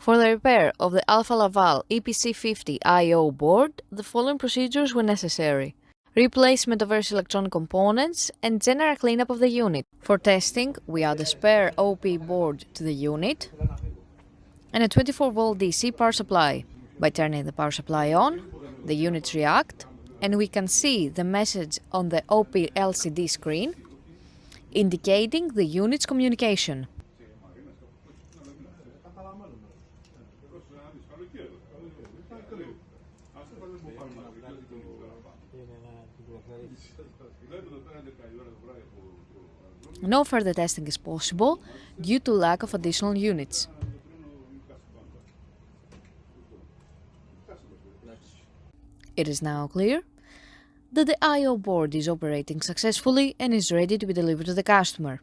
For the repair of the Alfa Laval EPC50 I/O board, the following procedures were necessary: replacement of various electronic components and general cleanup of the unit. For testing, we add a spare OP board to the unit and a 24-volt DC power supply. By turning the power supply on, the units react, and we can see the message on the OP LCD screen indicating the unit's communication. No further testing is possible due to lack of additional units. It is now clear that the I/O board is operating successfully and is ready to be delivered to the customer.